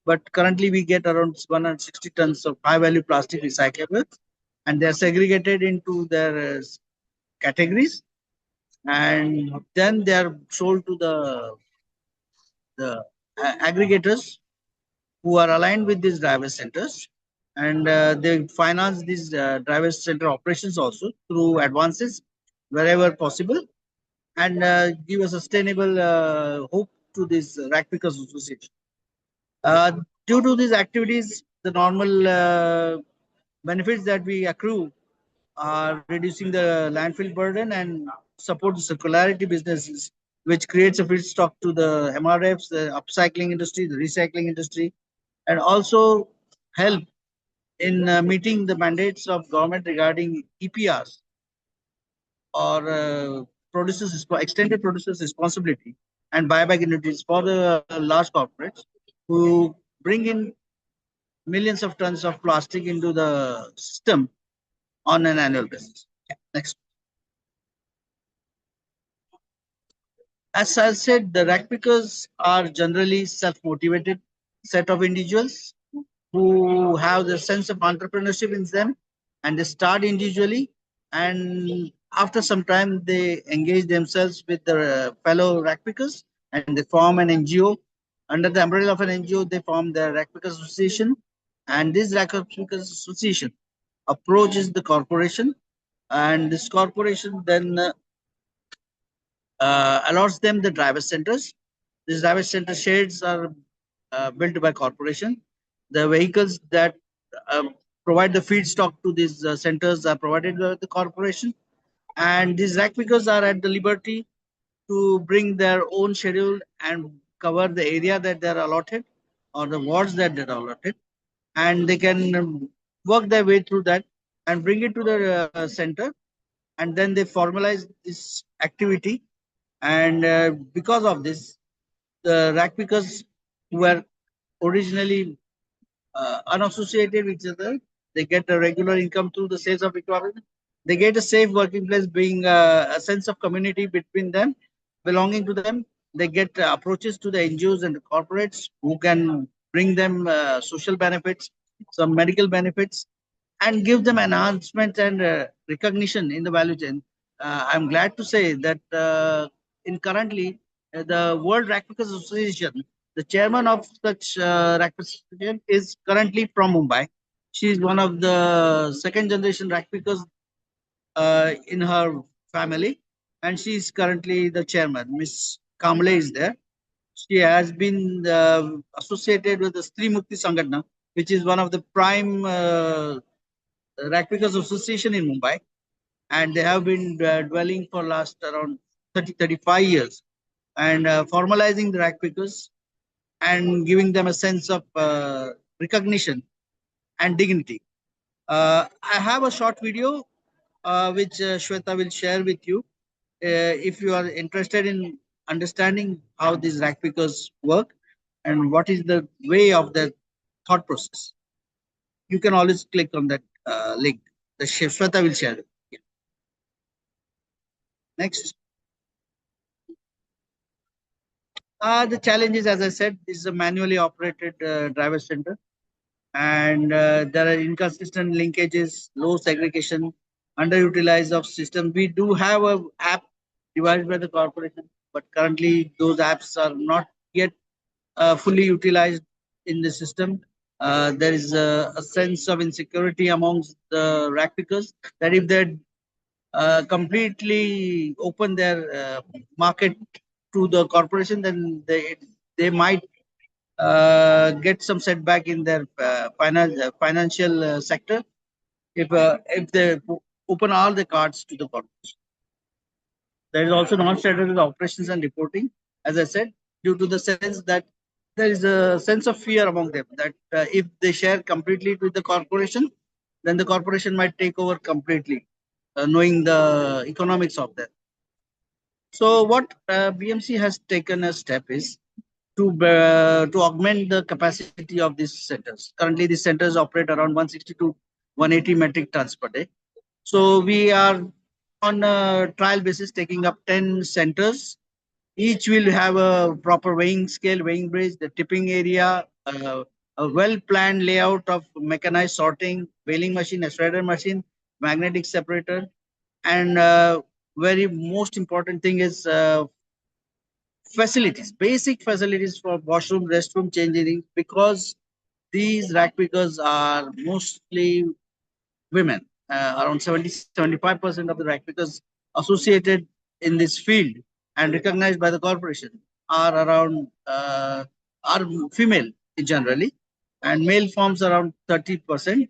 Speaker 4: but currently we get around 160 tons of high value plastic recyclables, and they are segregated into their categories, and then they are sold to the aggregators who are aligned with these driver centers, and they finance these driver center operations also through advances wherever possible, and give a sustainable hope to this rack pickers association. Due to these activities, the normal benefits that we accrue are reducing the landfill burden and support the circularity businesses, which creates a feedstock to the MRFs, the upcycling industry, the recycling industry, and also help in meeting the mandates of government regarding EPRs, or extended producers responsibility, and buyback annuities for the large corporates who bring in millions of tons of plastic into the system on an annual basis. Next. As I said, the rack pickers are generally self-motivated set of individuals who have the sense of entrepreneurship in them, and they start individually, and after some time they engage themselves with their fellow rack pickers, and they form an NGO. Under the umbrella of an NGO, they form the rack pickers association, and this rack pickers association approaches the corporation, and this corporation then allots them the driver centers. These driver center sheds are built by corporation. The vehicles that provide the feedstock to these centers are provided by the corporation. And these rack pickers are at the liberty to bring their own schedule and cover the area that they're allotted or the wards that they're allotted. And they can work their way through that and bring it to the center. And then they formalize this activity. And because of this, the rack pickers who were originally unassociated with each other, they get a regular income through the sales of equipment. They get a safe working place, being a sense of community between them, belonging to them. They get approaches to the NGOs and the corporates who can bring them social benefits, some medical benefits, and give them enhancement and recognition in the value chain. I'm glad to say that in currently the World Rackpickers Association, the chairman of such Rackpickers Association is currently from Mumbai. She is one of the second generation Rackpickers in her family, and she is currently the chairman. Miss Kamle is there. She has been associated with the Stri Mukti Sangatna, which is one of the prime Rackpickers Association in Mumbai, and they have been dwelling for last around 35 years and formalizing the Rackpickers and giving them a sense of recognition and dignity. I have a short video which Shweta will share with you. If you are interested in understanding how these Rackpickers work and what is the way of their thought process, you can always click on that link. The Shweta will share it. Yeah. Next. The challenge is, as I said, this is a manually operated driver center, and there are inconsistent linkages, low segregation, underutilized of system. We do have an app devised by the corporation, but currently those apps are not yet fully utilized in the system. There is a sense of insecurity amongst the rack pickers that if they completely open their market to the corporation, then they might get some setback in their financial sector if they open all the cards to the corporation. There is also non-standard operations and reporting, as I said, due to the sense that there is a sense of fear among them that if they share completely with the corporation, then the corporation might take over completely, knowing the economics of that. So what BMC has taken a step is to augment the capacity of these centers. Currently, these centers operate around 160 to 180 metric tons per day. So we are on a trial basis taking up 10 centers. Each will have a proper weighing scale, weighing bridge, the tipping area, a well-planned layout of mechanized sorting, baling machine, a shredder machine, magnetic separator, and very most important thing is facilities, basic facilities for washroom, restroom, changing, because these rack pickers are mostly women. Around 70-75% of the rack pickers associated in this field and recognized by the corporation are around are female generally, and male forms around 30%.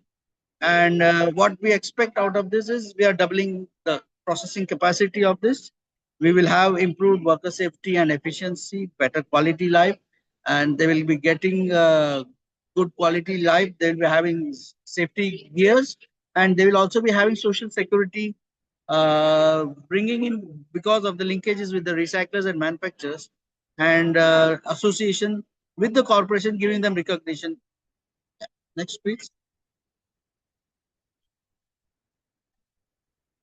Speaker 4: And what we expect out of this is we are doubling the processing capacity of this. We will have improved worker safety and efficiency, better quality life, and they will be getting good quality life. They will be having safety gears, and they will also be having social security, bringing in because of the linkages with the recyclers and manufacturers, and association with the corporation, giving them recognition. Next, please.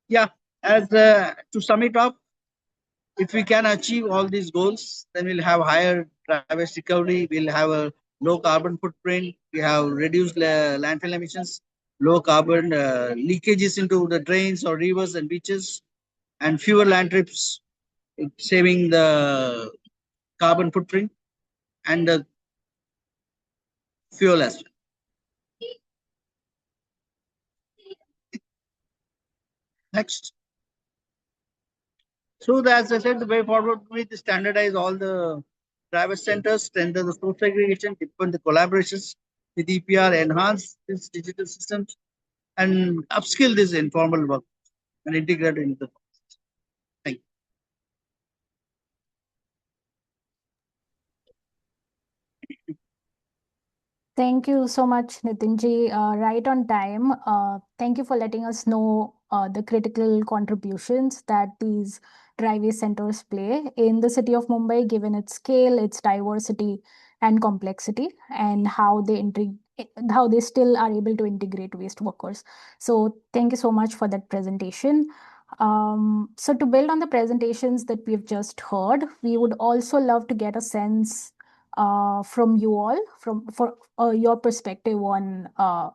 Speaker 4: Yeah, as to sum it up, if we can achieve all these goals, then we'll have higher traverse recovery, we'll have a low carbon footprint, we have reduced landfill emissions, low carbon leakages into the drains or rivers and beaches, and fewer land trips, saving the carbon footprint and the fuel as well. Next. So, as I said, the way forward will be to standardize all the driver centers, strengthen the source segregation, deepen the collaborations, with EPR, enhance these digital systems and upskill this informal work and integrate it into the process. Thank you.
Speaker 1: Thank you so much, Nitinji. Right on time. Thank you for letting us know the critical contributions that these driveway centers play in the city of Mumbai, given its scale, its diversity, and complexity, and how they still are able to integrate waste workers. So thank you so much for that presentation. So to build on the presentations that we've just heard, we would also love to get a sense from you all for your perspective on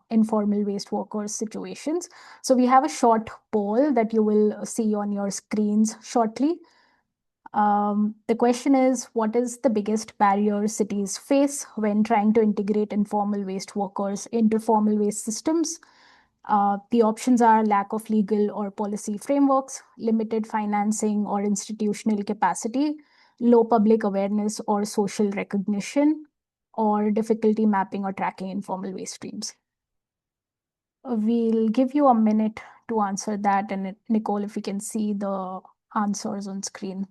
Speaker 1: informal waste workers situations. So we have a short poll that you will see on your screens shortly. The question is, what is the biggest barrier cities face when trying to integrate informal waste workers into formal waste systems? The options are lack of legal or policy frameworks, limited financing or institutional capacity, low public awareness or social recognition, or difficulty mapping or tracking informal waste streams. We'll give you a minute to answer that, and Nicole, if we can see the answers on screen.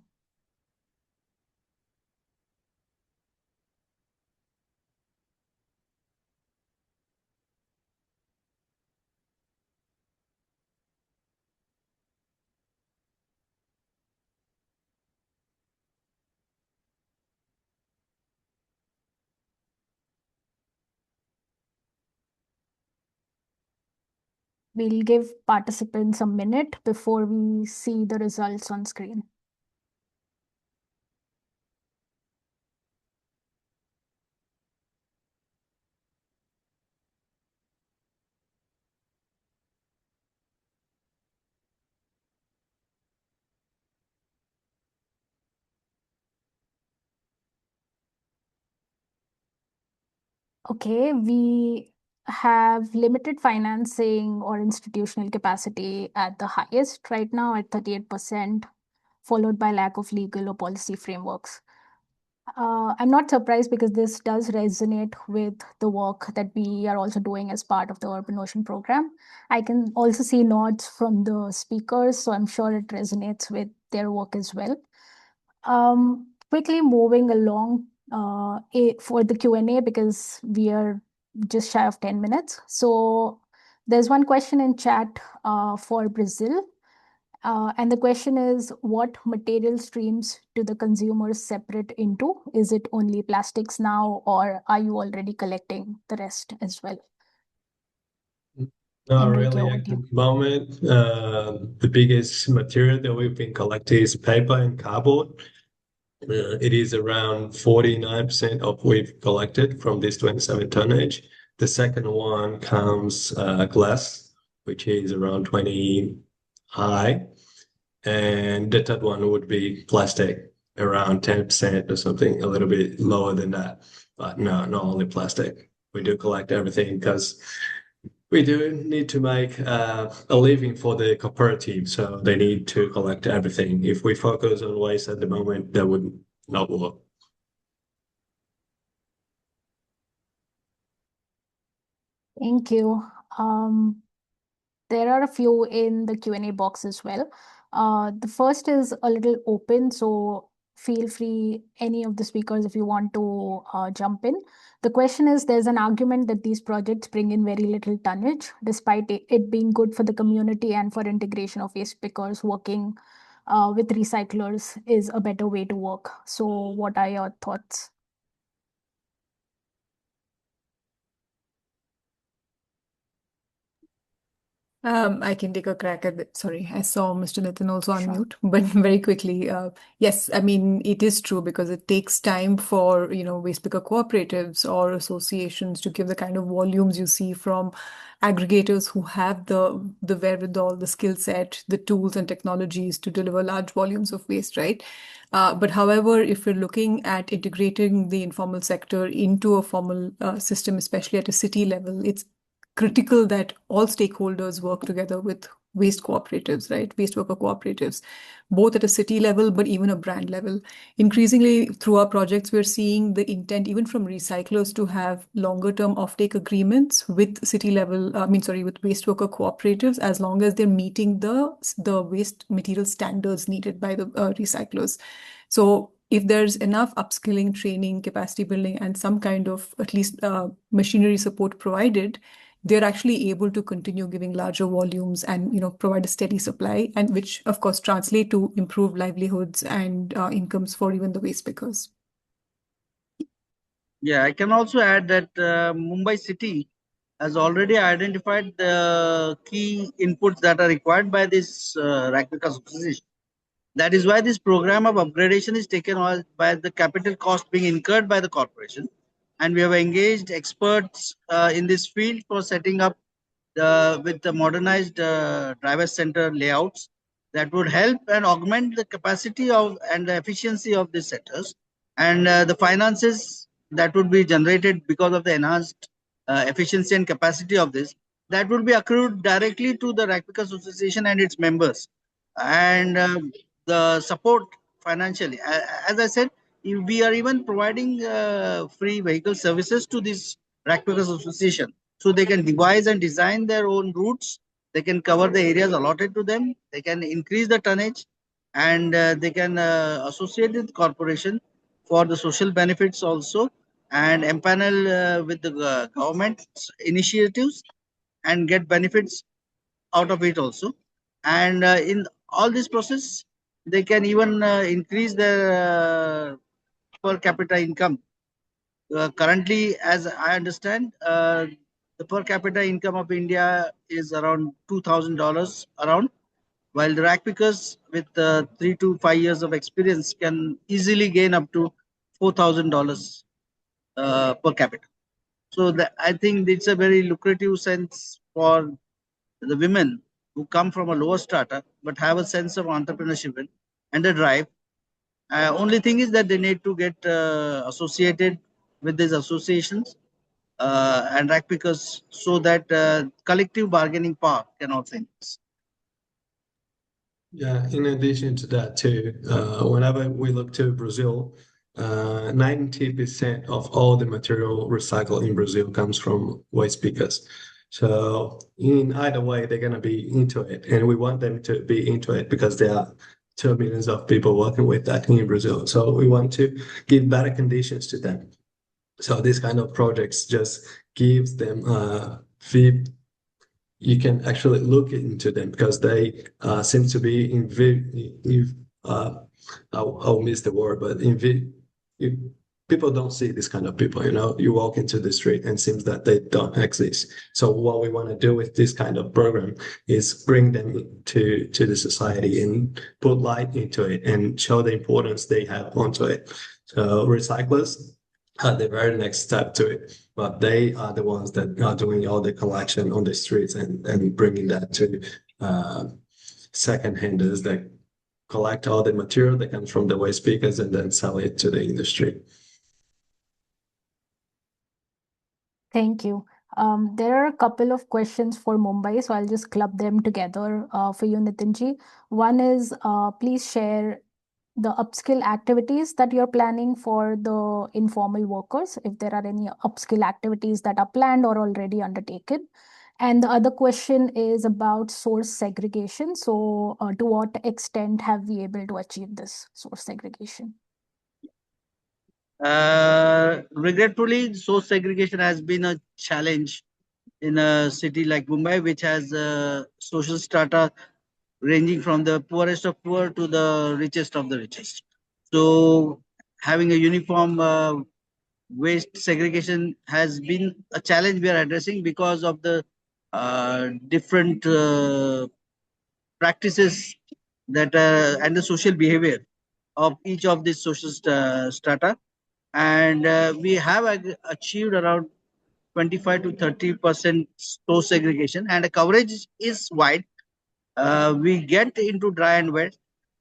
Speaker 1: We'll give participants a minute before we see the results on screen. Okay, we have limited financing or institutional capacity at the highest right now at 38%, followed by lack of legal or policy frameworks. I'm not surprised because this does resonate with the work that we are also doing as part of the Urban Ocean program. I can also see nods from the speakers, so I'm sure it resonates with their work as well. Quickly moving along for the Q&A because we are just shy of 10 minutes. So there's one question in chat for Brazil. And the question is, what material streams do the consumers separate into? Is it only plastics now, or are you already collecting the rest as well?
Speaker 3: No,
Speaker 1: Henrique,
Speaker 3: really,
Speaker 1: over
Speaker 3: at
Speaker 1: to you.
Speaker 3: the moment, the biggest material that we've been collecting is paper and cardboard. It is around 49% of we've collected from this 27 tonnage. The second one comes glass, which is around 20 high. And the third one would be plastic, around 10% or something, a little bit lower than that. But no, not only plastic. We do collect everything because we do need to make a living for the cooperative, so they need to collect everything. If we focus on waste at the moment, that would not work.
Speaker 1: Thank you. There are a few in the Q&A box as well. The first is a little open, so feel free, any of the speakers, if you want to jump in. The question is, there's an argument that these projects bring in very little tonnage, despite it being good for the community and for integration of waste pickers. Working with recyclers is a better way to work. So what are your thoughts?
Speaker 2: I can take a crack at it. Sorry, I saw Mr. Nitin also on
Speaker 1: Sure.
Speaker 2: mute, but very quickly, yes, I mean, it is true because it takes time for, waste picker cooperatives or associations to give the kind of volumes you see from aggregators who have the wherewithal, the skill set, the tools and technologies to deliver large volumes of waste, right? But however, if we're looking at integrating the informal sector into a formal system, especially at a city level, it's critical that all stakeholders work together with waste cooperatives, right? Waste worker cooperatives, both at a city level, but even a brand level. Increasingly, through our projects, we're seeing the intent, even from recyclers, to have longer term offtake agreements with city level, with waste worker cooperatives, as long as they're meeting the waste material standards needed by the recyclers. So if there's enough upskilling, training, capacity building, and some kind of at least machinery support provided, they're actually able to continue giving larger volumes and provide a steady supply, and which of course translate to improved livelihoods and incomes for even the waste pickers.
Speaker 4: Yeah, I can also add that Mumbai city has already identified the key inputs that are required by this rack pickers association. That is why this program of upgradation is taken on by the capital cost being incurred by the corporation. And we have engaged experts in this field for setting up with the modernized driver center layouts that would help and augment the capacity of and the efficiency of these centers. And the finances that would be generated because of the enhanced efficiency and capacity of this, that would be accrued directly to the Rack Pickers Association and its members. And the support financially. As I said, we are even providing free vehicle services to this Rack Pickers Association, so they can devise and design their own routes. They can cover the areas allotted to them. They can increase the tonnage, and they can associate with corporation for the social benefits also, and empanel with the government initiatives and get benefits out of it also. And in all this process, they can even increase their per capita income. Currently, as I understand, the per capita income of India is around $2,000 around, while the rack pickers with 3 to 5 years of experience can easily gain up to $4,000 per capita. So I think it's a very lucrative sense for the women who come from a lower strata but have a sense of entrepreneurship and a drive. Only thing is that they need to get associated with these associations and rack pickers so that collective bargaining power can also increase.
Speaker 3: Yeah, in addition to that too, whenever we look to Brazil, 90% of all the material recycled in Brazil comes from waste pickers. So in either way, they're gonna be into it, and we want them to be into it because there are 2 millions of people working with that in Brazil. So we want to give better conditions to them. So this kind of projects just gives them you can actually look into them because they seem to be I'll miss the word, but people don't see this kind of people. You walk into the street and it seems that they don't exist. So what we want to do with this kind of program is bring them to the society and put light into it and show the importance they have onto it. So recyclers are the very next step to it, but they are the ones that are doing all the collection on the streets and bringing that to second-handers that collect all the material that comes from the waste pickers and then sell it to the industry.
Speaker 1: Thank you. There are a couple of questions for Mumbai, so I'll just club them together for you, Nitinji. One is, please share the upskill activities that you're planning for the informal workers, if there are any upskill activities that are planned or already undertaken. And the other question is about source segregation. So to what extent have we able to achieve this source segregation?
Speaker 4: Regretfully, source segregation has been a challenge in a city like Mumbai, which has social strata ranging from the poorest of poor to the richest of the richest. So having a uniform waste segregation has been a challenge we are addressing because of the different practices that and the social behavior of each of these social strata. And we have achieved around 25 to 30% source segregation, and the coverage is wide. We get into dry and wet,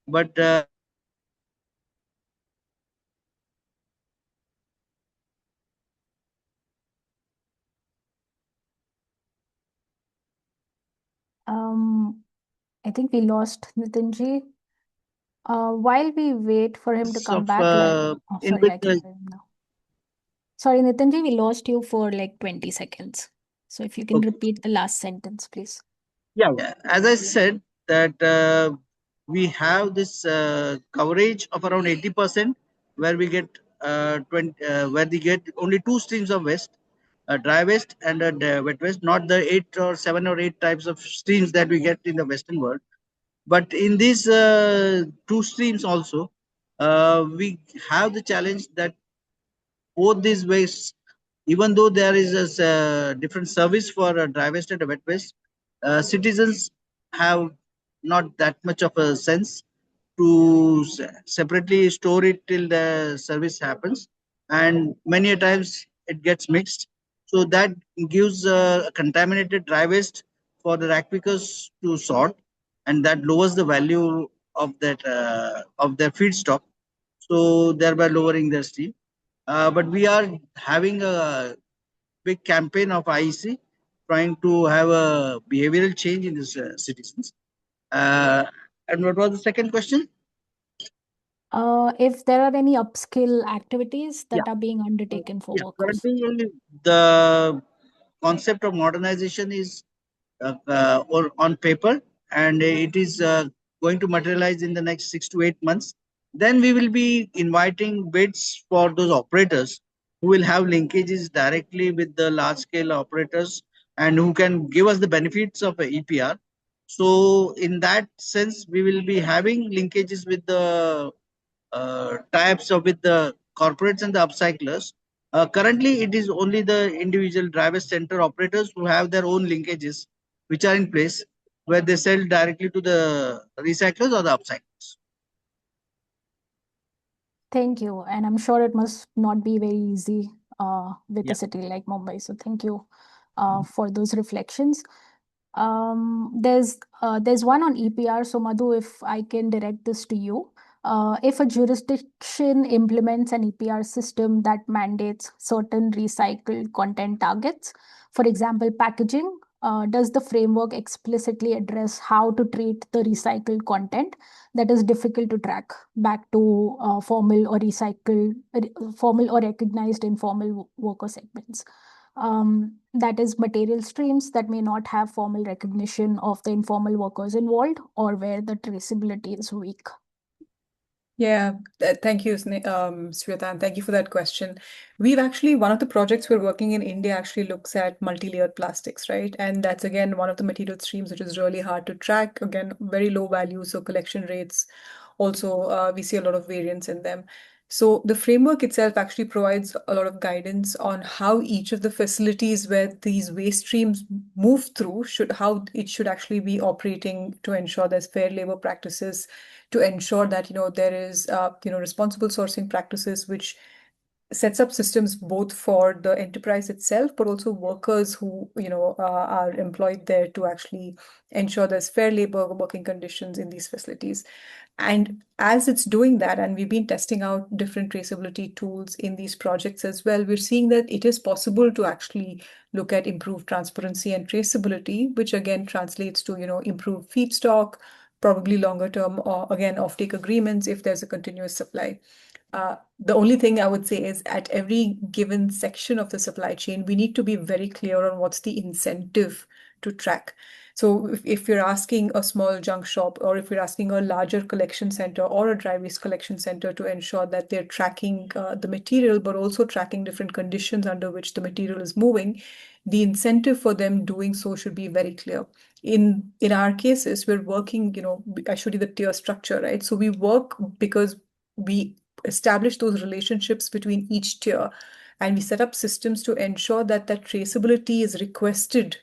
Speaker 4: but
Speaker 1: I think we lost Nitinji. While we wait for him to come
Speaker 4: Of
Speaker 1: back, sorry, I can hear him now. Sorry, Nitinji, we lost you for like 20 seconds. So if you can repeat the last sentence, please.
Speaker 4: Yeah. As I said that we have this coverage of around 80% where we get where we get only two streams of waste, dry waste and wet waste, not the 7 or 8 types of streams that we get in the Western world. But in these two streams also, we have the challenge that both these wastes, even though there is a different service for dry waste and wet waste, citizens have not that much of a sense to separately store it till the service happens, and many a times it gets mixed. So that gives contaminated dry waste for the rack pickers to sort, and that lowers the value of their feedstock, so thereby lowering their steam. But we are having a big campaign of IEC trying to have a behavioral change in the citizens. And what was the second question?
Speaker 1: If there are any upskill activities that are being undertaken for workers.
Speaker 4: Currently, the concept of modernization is or on paper, and it is going to materialize in the next 6 to 8 months. Then we will be inviting bids for those operators who will have linkages directly with the large scale operators and who can give us the benefits of a EPR. So in that sense, we will be having linkages with the tie-ups with the corporates and the upcyclers. Currently, it is only the individual driver center operators who have their own linkages, which are in place, where they sell directly to the recyclers or the upcyclers.
Speaker 1: Thank you. And I'm sure it must not be very easy with a city like Mumbai. So thank you for those reflections. There's one on EPR. So Madhu, if I can direct this to you. If a jurisdiction implements an EPR system that mandates certain recycled content targets, for example, packaging, does the framework explicitly address how to treat the recycled content that is difficult to track back to formal or recognized informal worker segments? That is material streams that may not have formal recognition of the informal workers involved or where the traceability is weak.
Speaker 2: Yeah, thank you, Sweta, and thank you for that question. We've actually, one of the projects we're working in India actually looks at multi-layered plastics, right? And that's again one of the material streams which is really hard to track. Again, very low value, so collection rates. Also, we see a lot of variance in them. So the framework itself actually provides a lot of guidance on how each of the facilities where these waste streams move through how it should actually be operating to ensure there's fair labor practices, to ensure that there is responsible sourcing practices, which sets up systems both for the enterprise itself, but also workers who are employed there to actually ensure there's fair labor working conditions in these facilities. And as it's doing that, and we've been testing out different traceability tools in these projects as well, we're seeing that it is possible to actually look at improved transparency and traceability, which again translates to improved feedstock, probably longer term, or again offtake agreements if there's a continuous supply. The only thing I would say is at every given section of the supply chain, we need to be very clear on what's the incentive to track. So if you're asking a small junk shop, or if you're asking a larger collection center or a dry waste collection center to ensure that they're tracking the material, but also tracking different conditions under which the material is moving, the incentive for them doing so should be very clear. In our cases, we're working, I showed you the tier structure, right? So we work because we establish those relationships between each tier, and we set up systems to ensure that that traceability is requested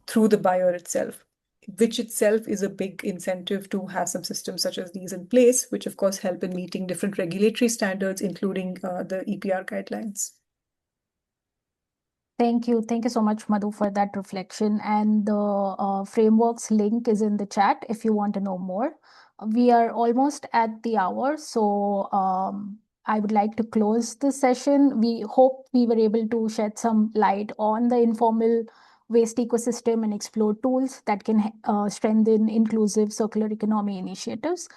Speaker 2: through the buyer itself, which itself is a big incentive to have some systems such as these in place, which of course help in meeting different regulatory standards, including the EPR guidelines.
Speaker 1: Thank you. Thank you so much, Madhu, for that reflection. And the frameworks link is in the chat if you want to know more. We are almost at the hour, so I would like to close this session. We hope we were able to shed some light on the informal waste ecosystem and explore tools that can strengthen inclusive circular economy initiatives.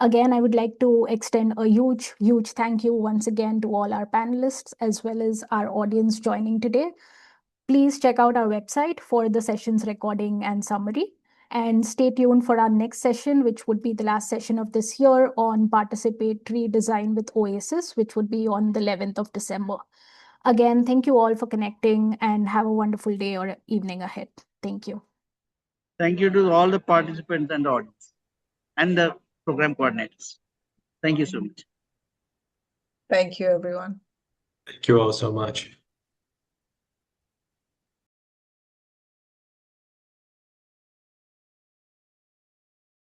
Speaker 1: Again, I would like to extend a huge, huge thank you once again to all our panelists as well as our audience joining today. Please check out our website for the session's recording and summary. And stay tuned for our next session, which would be the last session of this year on participatory design with Oasis, which would be on the 11th of December. Again, thank you all for connecting and have a wonderful day or evening ahead. Thank you.
Speaker 4: Thank you to all the participants and audience and the program coordinators. Thank you so much.
Speaker 2: Thank you, everyone.
Speaker 3: Thank you all so much.